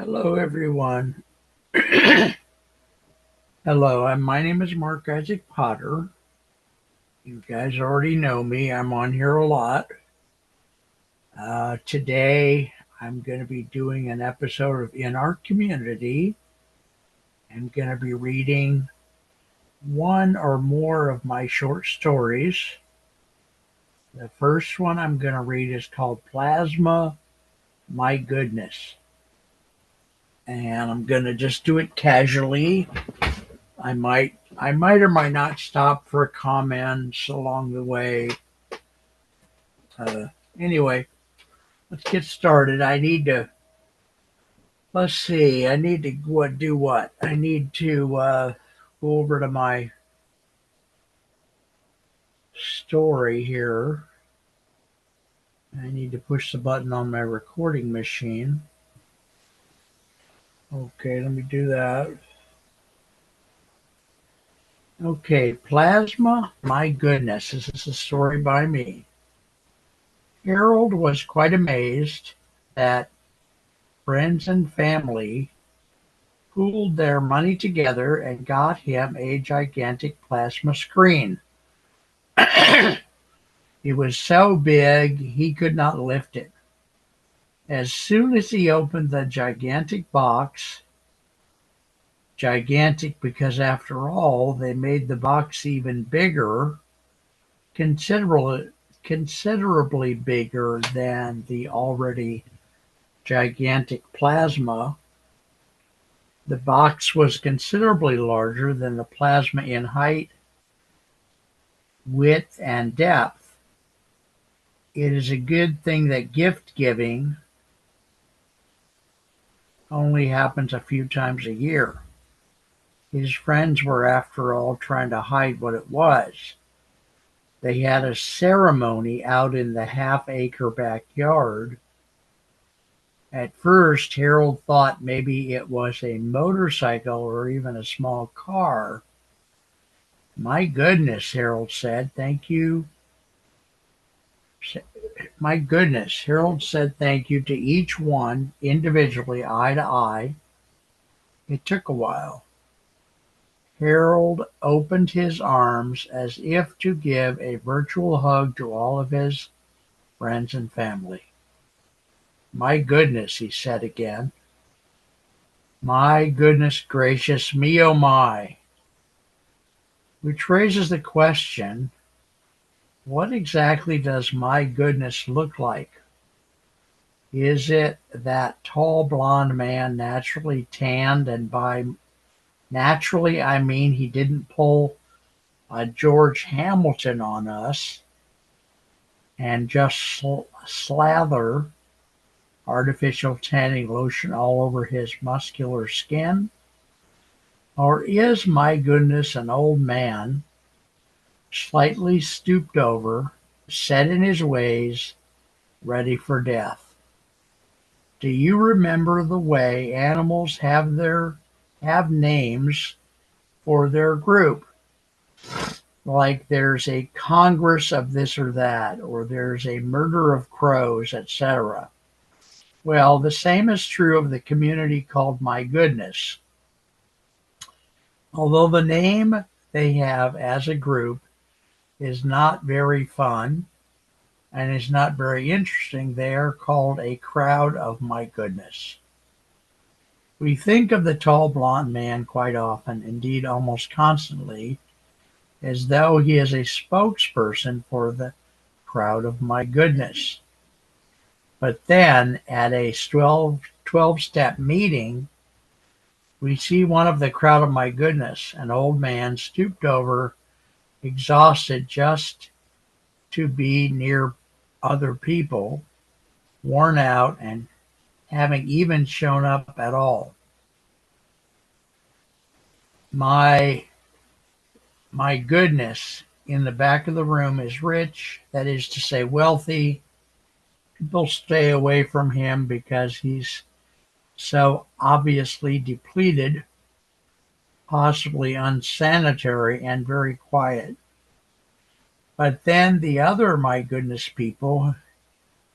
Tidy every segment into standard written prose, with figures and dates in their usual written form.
Hello, everyone. Hello, my name is Mark Isaac Potter. You guys already know me. I'm on here a lot. Today, I'm going to be doing an episode of In Our Community. I'm going to be reading one or more of my short stories. The first one I'm going to read is called Plasma, My Goodness. And I'm going to just do it casually. I might or might not stop for comments along the way. Uh, anyway, let's get started. Let's see, I need to do what? I need to go over to my story here. I need to push the button on my recording machine. Okay, let me do that. Okay, Plasma, my goodness, this is a story by me. Harold was quite amazed that friends and family pooled their money together and got him a gigantic plasma screen. It was so big he could not lift it. As soon as he opened the gigantic box, gigantic because after all, they made the box even bigger, considerably, considerably bigger than the already gigantic plasma. The box was considerably larger than the plasma in height, width, and depth. It is a good thing that gift giving only happens a few times a year. His friends were, after all, trying to hide what it was. They had a ceremony out in the half-acre backyard. At first, Harold thought maybe it was a motorcycle or even a small car. My goodness, Harold said, thank you. My goodness, Harold said thank you to each one individually, eye to eye. It took a while. Harold opened his arms as if to give a virtual hug to all of his friends and family. My goodness, he said again. My goodness gracious me, oh my. Which raises the question, what exactly does my goodness look like? Is it that tall blonde man, naturally tanned, and by naturally I mean he didn't pull a George Hamilton on us and just slather artificial tanning lotion all over his muscular skin? Or is my goodness an old man, slightly stooped over, set in his ways, ready for death? Do you remember the way animals have names for their group? Like there's a congress of this or that, or there's a murder of crows, etc. Well, the same is true of the community called My Goodness. Although the name they have as a group is not very fun and is not very interesting, they are called a crowd of My Goodness. We think of the tall blonde man quite often, indeed almost constantly, as though he is a spokesperson for the crowd of My Goodness. But then at a 12-step meeting, we see one of the crowd of My Goodness, an old man stooped over, exhausted just to be near other people, worn out, and having even shown up at all. My goodness in the back of the room is rich, that is to say wealthy. People stay away from him because he's so obviously depleted, possibly unsanitary, and very quiet. But then the other My Goodness people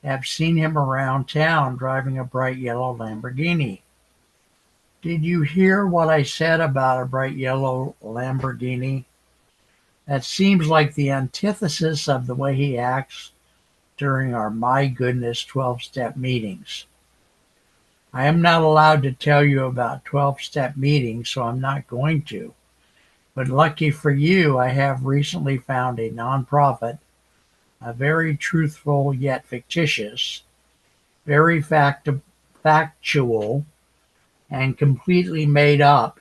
have seen him around town driving a bright yellow Lamborghini. Did you hear what I said about a bright yellow Lamborghini? That seems like the antithesis of the way he acts during our My Goodness 12-step meetings. I am not allowed to tell you about 12-step meetings, so I'm not going to. But lucky for you, I have recently found a nonprofit, a very truthful yet fictitious, very factual, and completely made up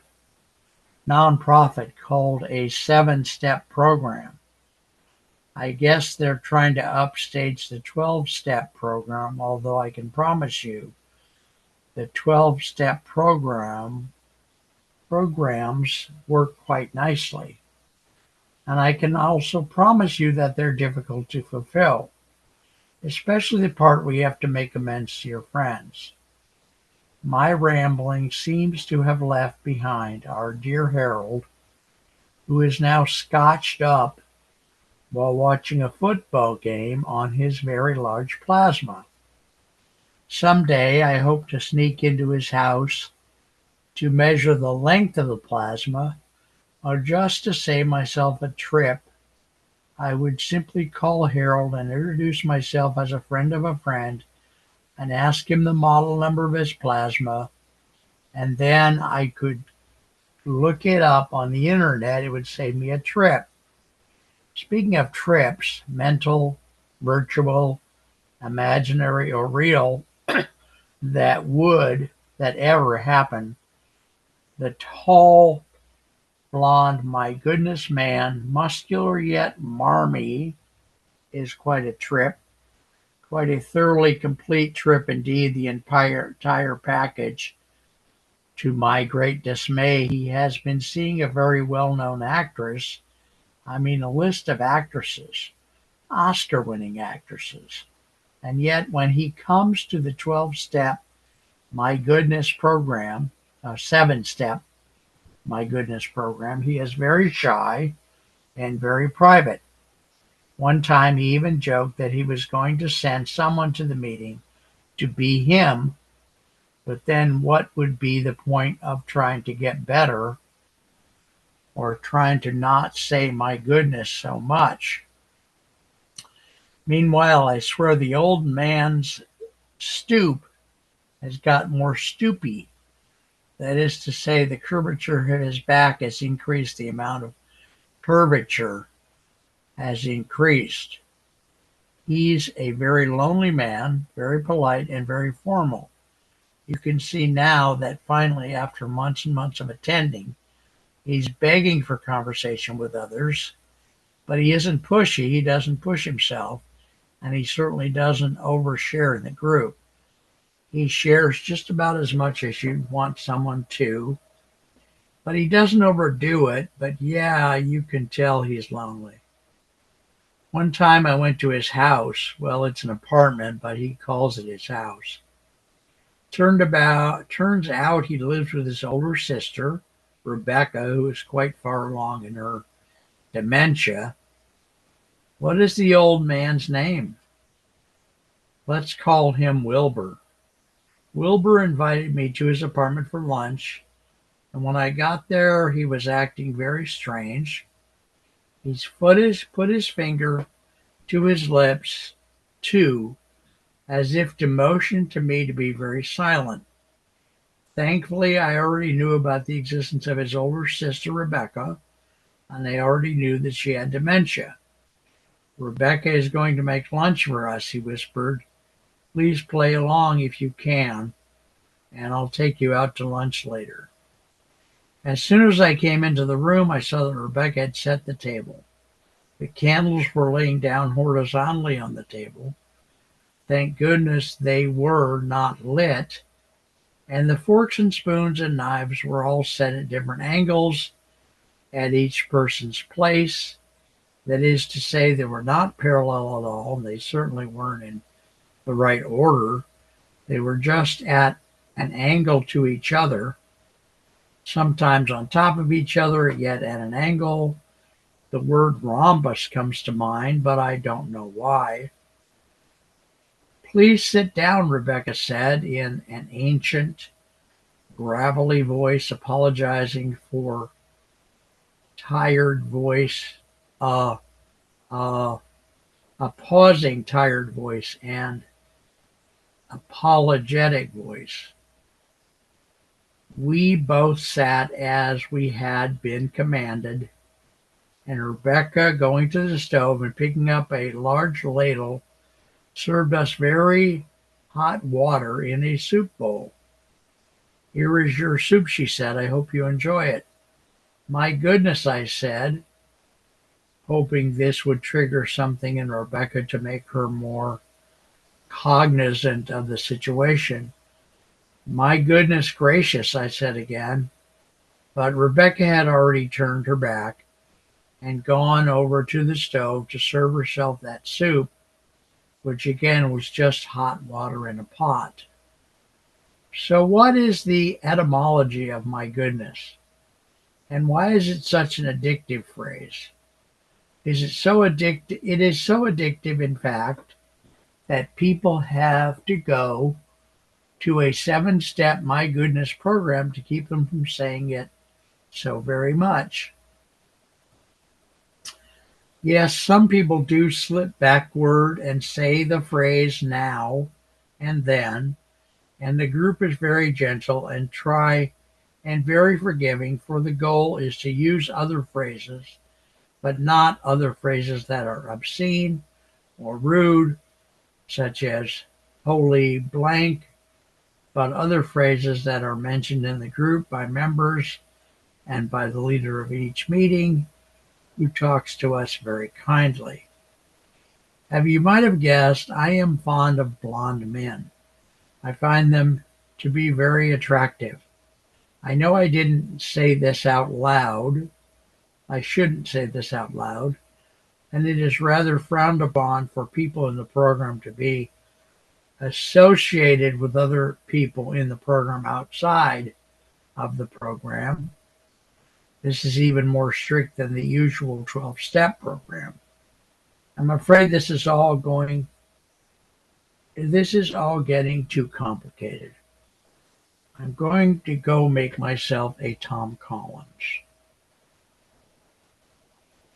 nonprofit called a 7-step program. I guess they're trying to upstage the 12-step program, although I can promise you the 12-step programs work quite nicely. And I can also promise you that they're difficult to fulfill, especially the part where you have to make amends to your friends. My rambling seems to have left behind our dear Harold, who is now scotched up while watching a football game on his very large plasma. Someday I hope to sneak into his house to measure the length of the plasma, or just to save myself a trip. I would simply call Harold and introduce myself as a friend of a friend and ask him the model number of his plasma, and then I could look it up on the internet. It would save me a trip. Speaking of trips, mental, virtual, imaginary, or real, that ever happen, the tall, blonde, my goodness man, muscular yet marmy, is quite a trip. Quite a thoroughly complete trip indeed, the entire package. To my great dismay, he has been seeing a very well-known actress. I mean, a list of actresses, Oscar-winning actresses. And yet, when he comes to the 12-step My Goodness program, 7-step My Goodness program, he is very shy and very private. One time he even joked that he was going to send someone to the meeting to be him, but then what would be the point of trying to get better or trying to not say my goodness so much? Meanwhile, I swear the old man's stoop has got more stoopy. That is to say, the curvature of his back has increased, the amount of curvature has increased. He's a very lonely man, very polite and very formal. You can see now that finally, after months and months of attending, he's begging for conversation with others, but he isn't pushy. He doesn't push himself, and he certainly doesn't overshare in the group. He shares just about as much as you'd want someone to, but he doesn't overdo it. But yeah, you can tell he's lonely. One time I went to his house. Well, it's an apartment, but he calls it his house. Turns out he lives with his older sister, Rebecca, who is quite far along in her dementia. What is the old man's name? Let's call him Wilbur. Wilbur invited me to his apartment for lunch, and when I got there, he was acting very strange. He's put his finger to his lips, too, as if to motion to me to be very silent. Thankfully, I already knew about the existence of his older sister, Rebecca, and I already knew that she had dementia. Rebecca is going to make lunch for us, he whispered. Please play along if you can, and I'll take you out to lunch later. As soon as I came into the room, I saw that Rebecca had set the table. The candles were laying down horizontally on the table. Thank goodness they were not lit, and the forks and spoons and knives were all set at different angles at each person's place. That is to say, they were not parallel at all, and they certainly weren't in the right order. They were just at an angle to each other, sometimes on top of each other, yet at an angle. The word rhombus comes to mind, but I don't know why. Please sit down, Rebecca said in an ancient, gravelly voice, apologizing for tired voice, uh, uh, a pausing tired voice, and apologetic voice. We both sat as we had been commanded, and Rebecca, going to the stove and picking up a large ladle, served us very hot water in a soup bowl. "Here is your soup," she said. "I hope you enjoy it." "My goodness," I said, hoping this would trigger something in Rebecca to make her more cognizant of the situation. "My goodness gracious," I said again, but Rebecca had already turned her back and gone over to the stove to serve herself that soup, which again was just hot water in a pot. So what is the etymology of "my goodness"? And why is it such an addictive phrase? Is it so addictive? It is so addictive, in fact, that people have to go to a 7-step "my goodness" program to keep them from saying it so very much. Yes, some people do slip backward and say the phrase now and then, and the group is very gentle and very forgiving, for the goal is to use other phrases, but not other phrases that are obscene or rude, such as "holy blank," but other phrases that are mentioned in the group by members and by the leader of each meeting, who talks to us very kindly. You might have guessed, I am fond of blonde men. I find them to be very attractive. I know I didn't say this out loud. I shouldn't say this out loud. And it is rather frowned upon for people in the program to be associated with other people in the program outside of the program. This is even more strict than the usual 12-step program. I'm afraid this is all getting too complicated. I'm going to go make myself a Tom Collins.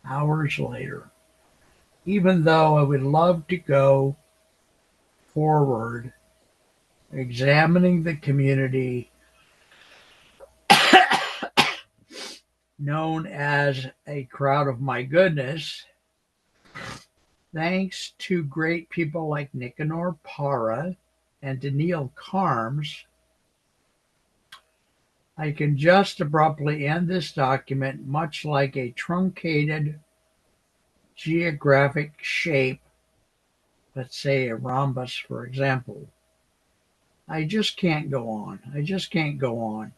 Hours later, even though I would love to go forward examining the community known as a crowd of "my goodness," thanks to great people like Nicanor Parra and Daniil Carms, I can just abruptly end this document, much like a truncated geographic shape, let's say a rhombus, for example. I just can't go on. I just can't go on.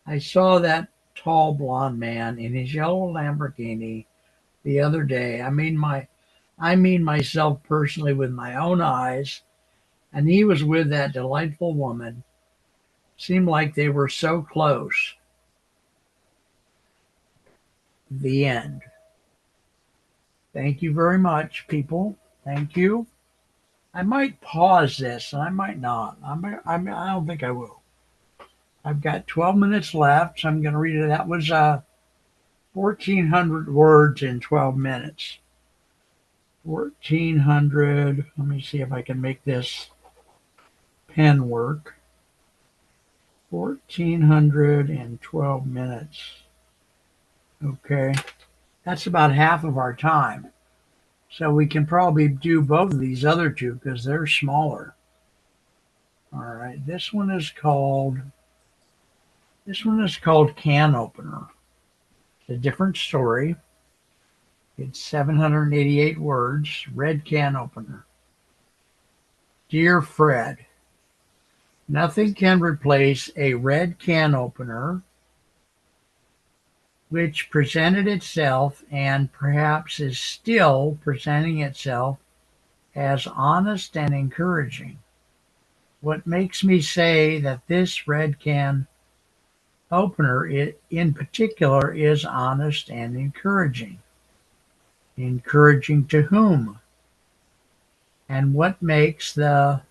I saw that tall blonde man in his yellow Lamborghini the other day. I mean myself personally with my own eyes, and he was with that delightful woman. Seemed like they were so close. The end. Thank you very much, people. Thank you. I might pause this, and I might not. I don't think I will. I've got 12 minutes left, so I'm going to read it. That was 1,400 words in 12 minutes. 1,400. Let me see if I can make this pen work. 1,412 minutes. Okay. That's about half of our time. So we can probably do both of these other two because they're smaller. All right. This one is called Can Opener. It's a different story. It's 788 words. Red Can Opener. Dear Fred, nothing can replace a red can opener which presented itself and perhaps is still presenting itself as honest and encouraging. What makes me say that this red can opener in particular is honest and encouraging? Encouraging to whom? And what makes the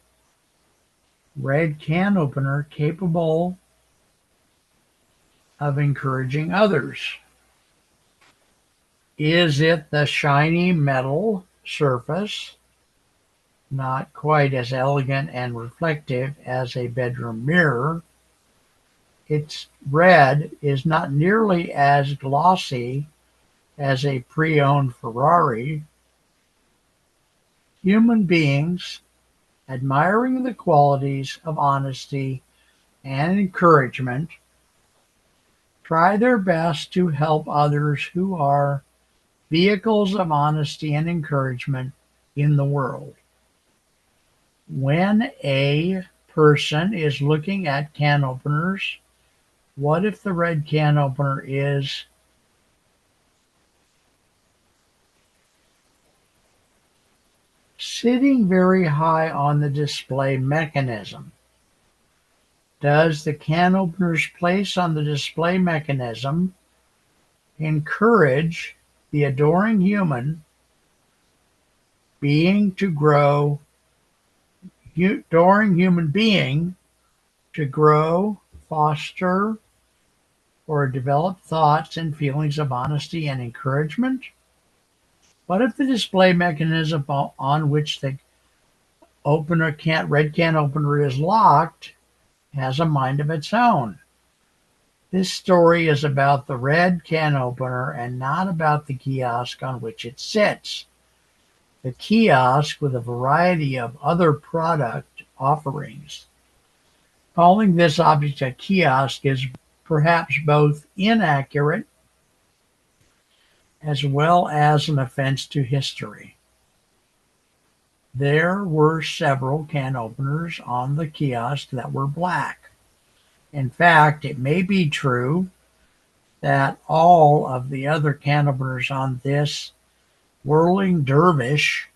red can opener capable of encouraging others? Is it the shiny metal surface, not quite as elegant and reflective as a bedroom mirror? Its red is not nearly as glossy as a pre-owned Ferrari. Human beings, admiring the qualities of honesty and encouragement, try their best to help others who are vehicles of honesty and encouragement in the world. When a person is looking at can openers, what if the red can opener is sitting very high on the display mechanism? Does the can opener's place on the display mechanism encourage the adoring human being to grow, adoring human being to grow, foster, or develop thoughts and feelings of honesty and encouragement? What if the display mechanism on which the red can opener is locked has a mind of its own? This story is about the red can opener and not about the kiosk on which it sits. The kiosk with a variety of other product offerings. Calling this object a kiosk is perhaps both inaccurate as well as an offense to history. There were several can openers on the kiosk that were black. In fact, it may be true that all of the other can openers on this whirling dervish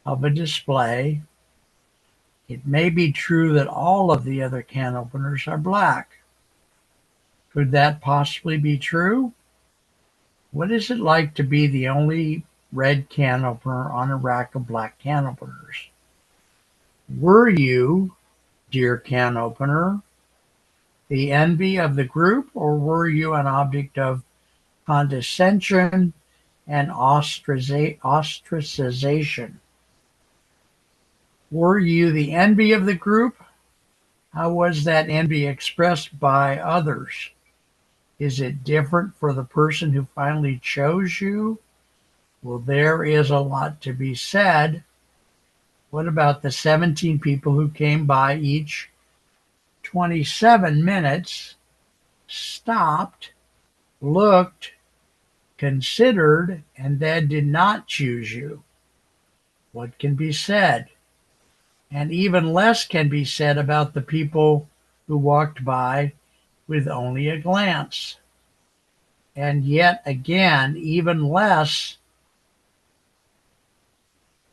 of a display, it may be true that all of the other can openers are black. Could that possibly be true? What is it like to be the only red can opener on a rack of black can openers? Were you, dear can opener, the envy of the group, or were you an object of condescension and ostracization? Were you the envy of the group? How was that envy expressed by others? Is it different for the person who finally chose you? Well, there is a lot to be said. What about the 17 people who came by each 27 minutes, stopped, looked, considered, and then did not choose you? What can be said? And even less can be said about the people who walked by with only a glance. And yet again, even less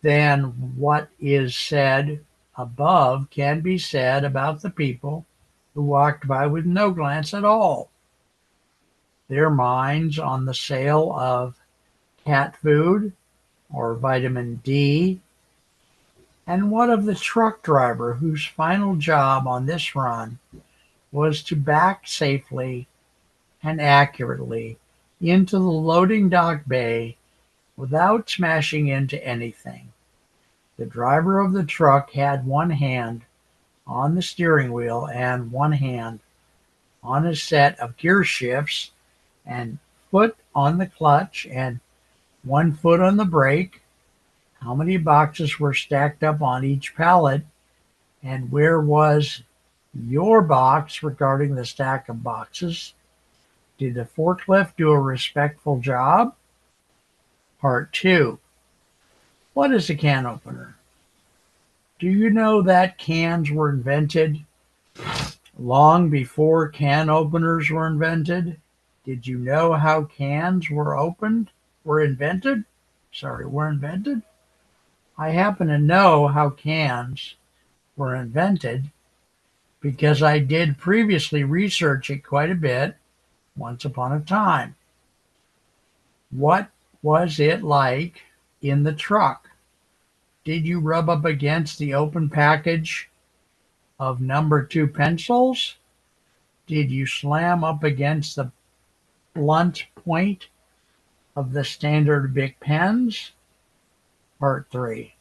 than what is said above can be said about the people who walked by with no glance at all. Their minds on the sale of cat food or vitamin D. And what of the truck driver whose final job on this run was to back safely and accurately into the loading dock bay without smashing into anything? The driver of the truck had one hand on the steering wheel and one hand on a set of gear shifts and foot on the clutch and one foot on the brake. How many boxes were stacked up on each pallet, and where was your box regarding the stack of boxes? Did the forklift do a respectful job? Part 2. What is a can opener? Do you know that cans were invented long before can openers were invented? Did you know how cans were invented? I happen to know how cans were invented because I did previously research it quite a bit once upon a time. What was it like in the truck? Did you rub up against the open package of number 2 pencils? Did you slam up against the blunt point of the standard Bic pens? Part 3.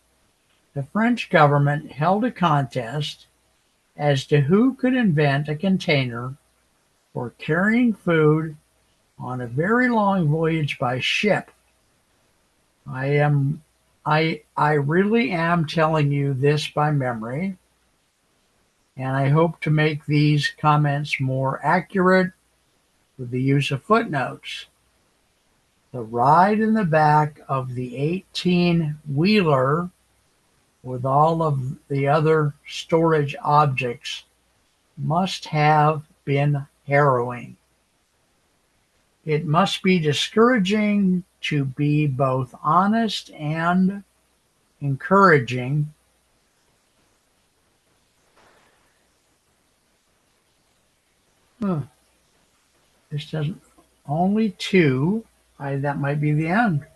The French government held a contest as to who could invent a container for carrying food on a very long voyage by ship. I really am telling you this by memory, and I hope to make these comments more accurate with the use of footnotes. The ride in the back of the 18-wheeler with all of the other storage objects must have been harrowing. It must be discouraging to be both honest and encouraging. This doesn't, only 2. That might be the end.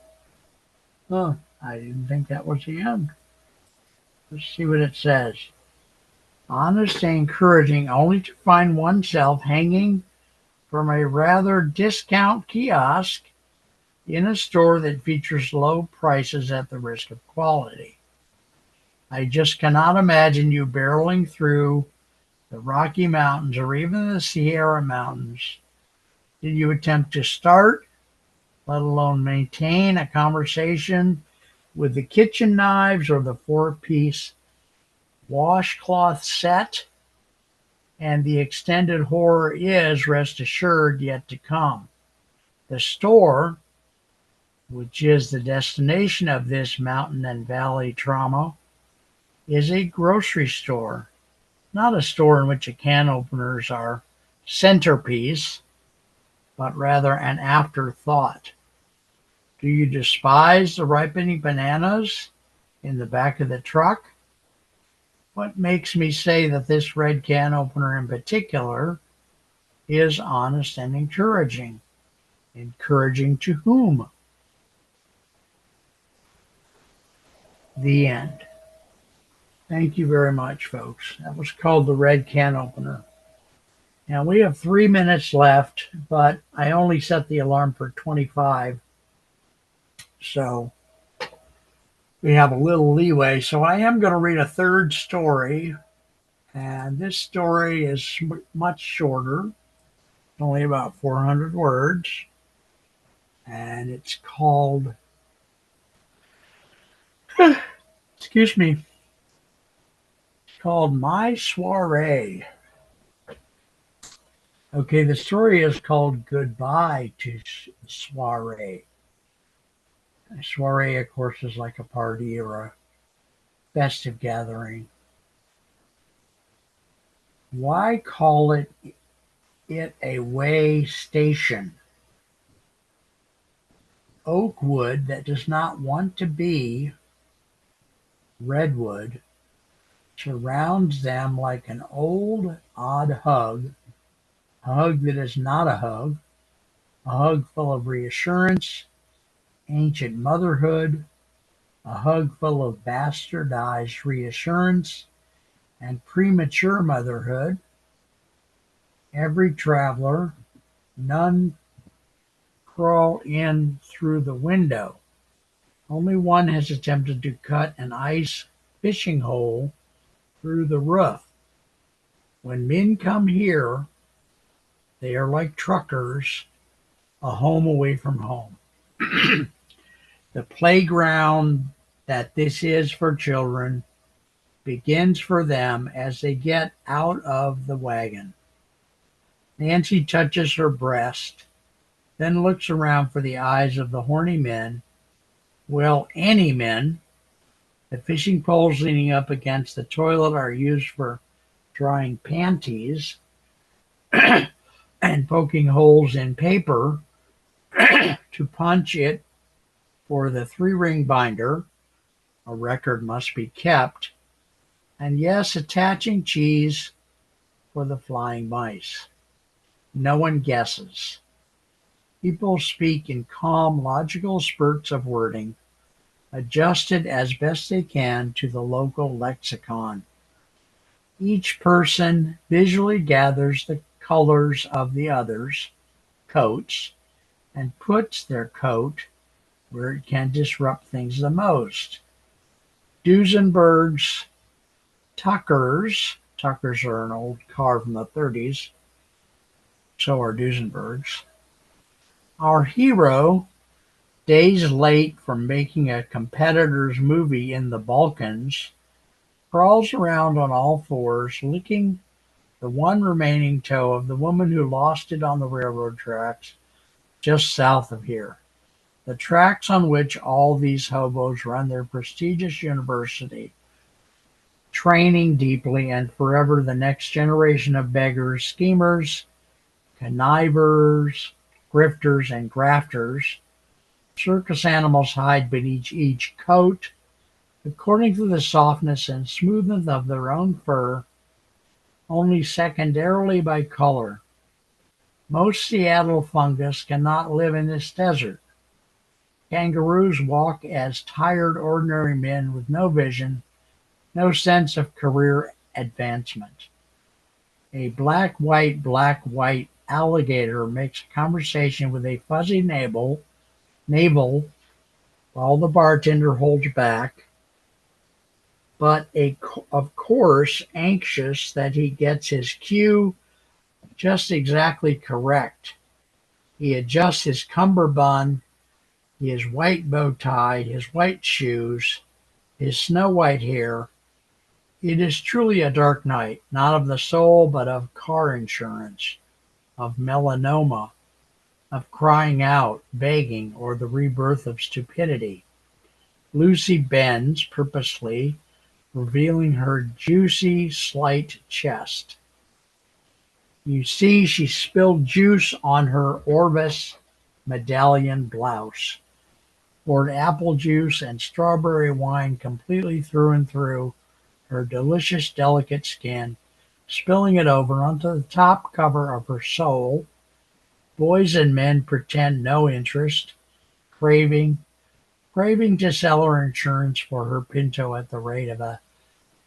I didn't think that was the end. Let's see what it says. Honest and encouraging, only to find oneself hanging from a rather discount kiosk in a store that features low prices at the risk of quality. I just cannot imagine you barreling through the Rocky Mountains or even the Sierra Mountains. Did you attempt to start, let alone maintain, a conversation with the kitchen knives or the 4-piece washcloth set? And the extended horror is, rest assured, yet to come. The store, which is the destination of this mountain and valley trauma, is a grocery store, not a store in which can openers are centerpiece, but rather an afterthought. Do you despise the ripening bananas in the back of the truck? What makes me say that this red can opener in particular is honest and encouraging? Encouraging to whom? The end. Thank you very much, folks. That was called The Red Can Opener. Now, we have 3 minutes left, but I only set the alarm for 25. So we have a little leeway. So I am going to read a third story. And this story is much shorter, only about 400 words. And it's called, excuse me, it's called My Soiree. Okay, the story is called Goodbye to Soiree. A soiree, of course, is like a party or a festive gathering. Why call it a way station? Oak wood that does not want to be redwood surrounds them like an old, odd hug, a hug that is not a hug full of reassurance, ancient motherhood, a hug full of bastardized reassurance and premature motherhood. Every traveler, none crawl in through the window. Only one has attempted to cut an ice fishing hole through the roof. When men come here, they are like truckers, a home away from home. The playground that this is for children begins for them as they get out of the wagon. Nancy touches her breast, then looks around for the eyes of the horny men. Well, any men. The fishing poles leaning up against the toilet are used for drying panties and poking holes in paper to punch it for the 3-ring binder. A record must be kept. And yes, attaching cheese for the flying mice. No one guesses. People speak in calm, logical spurts of wording, adjusted as best they can to the local lexicon. Each person visually gathers the colors of the others' coats and puts their coat where it can disrupt things the most. Duesenberg's Tuckers are an old car from the 30s, so are Duesenberg's. Our hero, days late from making a competitor's movie in the Balkans, crawls around on all fours, licking the one remaining toe of the woman who lost it on the railroad tracks just south of here. The tracks on which all these hobos run their prestigious university, training deeply and forever the next generation of beggars, schemers, connivers, grifters, and grafters. Circus animals hide beneath each coat, according to the softness and smoothness of their own fur, only secondarily by color. Most Seattle fungus cannot live in this desert. Kangaroos walk as tired, ordinary men with no vision, no sense of career advancement. A black-white alligator makes conversation with a fuzzy navel while the bartender holds back, but of course anxious that he gets his cue just exactly correct. He adjusts his cummerbund, his white bow tie, his white shoes, his snow white hair. It is truly a dark night, not of the soul, but of car insurance, of melanoma, of crying out, begging, or the rebirth of stupidity. Lucy bends purposely, revealing her juicy, slight chest. You see, she spilled juice on her Orvis medallion blouse, poured apple juice and strawberry wine completely through and through her delicious, delicate skin, spilling it over onto the top cover of her soul. Boys and men pretend no interest, craving to sell her insurance for her Pinto at the rate of a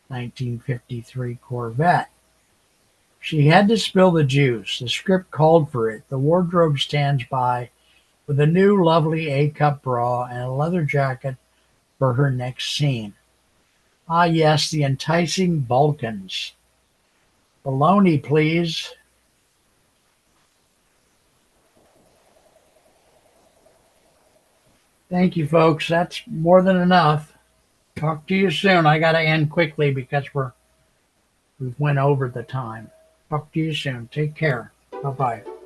1953 Corvette. She had to spill the juice. The script called for it. The wardrobe stands by with a new lovely A-cup bra and a leather jacket for her next scene. Ah, yes, the enticing Balkans. Bologna, please. Thank you, folks. That's more than enough. Talk to you soon. I got to end quickly because we've went over the time. Talk to you soon. Take care. Bye-bye.